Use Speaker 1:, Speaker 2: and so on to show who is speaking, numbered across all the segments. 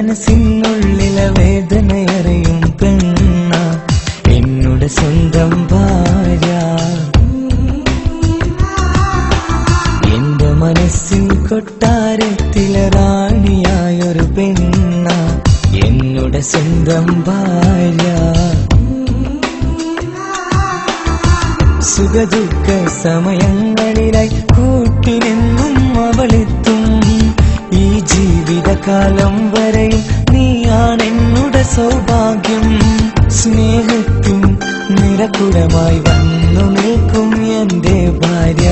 Speaker 1: മനസ്സിനുള്ളിലെ വേദനയറിയും പെണ്ണ എന്നുടെ സ്വന്തം ഭാര്യ. എന്റെ മനസ്സിൻ കൊട്ടാരത്തിലെ റാണിയായൊരു പെണ്ണ എന്നുടെ സ്വന്തം ഭാര്യ. സുഖദുഃഖ സമയങ്ങളിലായി കൂട്ടിനെന്നും അവളെത്തും. ഈ ജീവിതകാലം വരെയും നീയാണെന്നുടെ സൗഭാഗ്യം. സ്നേഹത്തിൻ നിറകുടമായി വന്നു നിൽക്കും എന്റെ ഭാര്യ.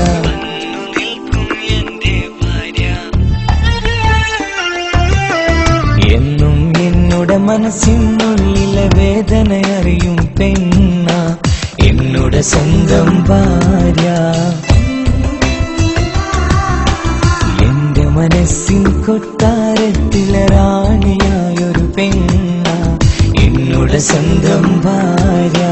Speaker 1: എന്നും എന്നുടെ മനസ്സിനുള്ളിലെ വേദനയറിയും പെണ്ണ എന്നുടെ സ്വന്തം ഭാര്യ. എന്റെ മനസ്സിൻ കൊട്ടാരത്തിലെ റാണിയായൊരു പെണ്ണ എന്നുടെ സ്വന്തം ഭാര്യ.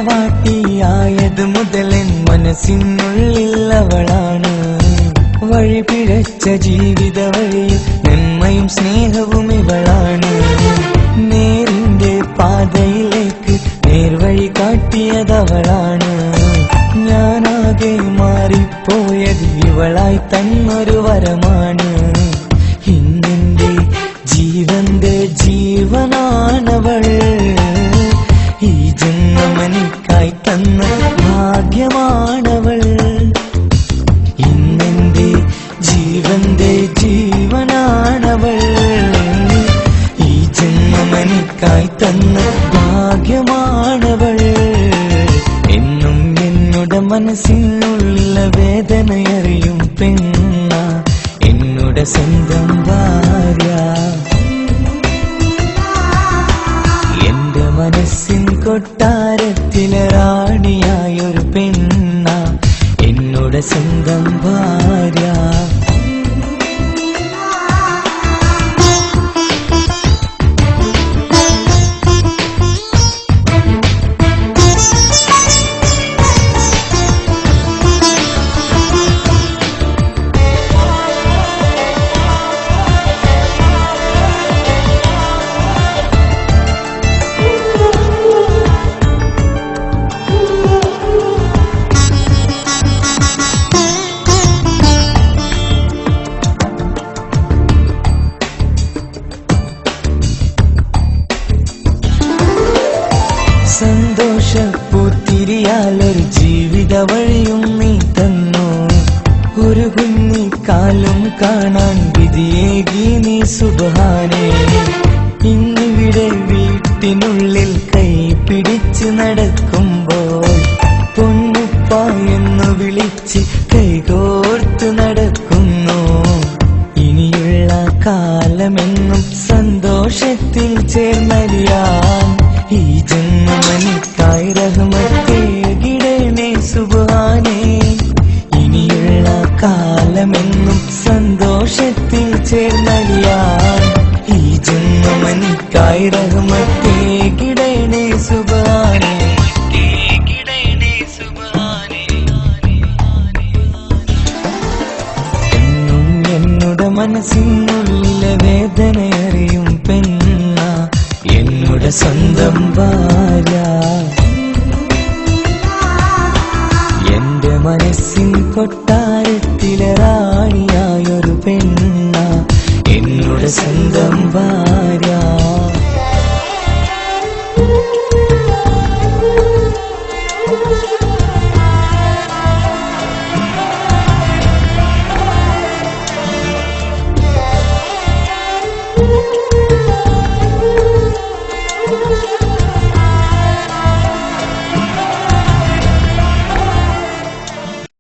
Speaker 1: മണവാട്ടിയായത് മുതലൻ മനസ്സിനുള്ളിൽ അവളാണ്. വഴി പിഴച്ച ജീവിത വഴിയിൽ നന്മയും സ്നേഹവും ഇവളാണ്. നേരിന്റെ പാതയിലേക്ക് നേർവഴി കാട്ടിയതവളാണ്. ഞാനാകെ മാറിപ്പോയത് ഇവളായി തന്നൊരു വരമാണ്. ഇന്നെന്റെ ജീവന്റെ ജീവനാണവൾ. ഈ ജന്മമെനിക്കായി തന്ന ഭാഗ്യമാണവൾ. ഇന്നെന്റെ ജീവന്റെ ജീവനാണവൾ. ഈ ജന്മമെനിക്കായി തന്ന ഭാഗ്യമാണവൾ. എന്നും എന്നുടെ മനസ്സിനുള്ളിലെ വേദനയറിയും പെണ്ണ എന്നുടെ സ്വന്തം ഭാര്യ. മനസ്സിൻ കൊട്ടാരത്തിലെ റാണിയായൊരു പെണ്ണ എന്നുടെ സ്വന്തം ഭാര്യ. സന്തോഷപ്പൂത്തിരിയാലൊരു ജീവിത വഴിയും നീ തന്നു. ഒരു കുഞ്ഞിക്കാലും കാണാൻ വിധിയേകി നീ സുബ്ഹാനേ. ഇന്നിവിടെ വീട്ടിനുള്ളിൽ കൈ പിടിച്ച് നടക്കുമ്പോൾ പൊന്നുപ്പ എന്ന് വിളിച്ച് കൈകോർത്ത് നടക്കുന്നു. ഇനിയുള്ള കാലമെന്നും സന്തോഷത്തിൽ ചേർന്നറിയാൻ ഈ ജന്മമെനിക്കായി റഹ്മത്തേകിടണേ സുബ്ഹാനേ. ഇനിയുള്ള കാലമെന്നും സന്തോഷത്തിൽ ചേർന്നറിയാൻ ഈ ജന്മമെനിക്കായി റഹ്മത്തേകിടണേ സുബ്ഹാനേ. എന്നും എന്നുടെ മനസ്സിനുള്ളിലെ വേദനയറിയും പെണ്ണ എന്നുടെ സ്വന്തം ഭാര്യ. എന്റെ മനസ്സിൻ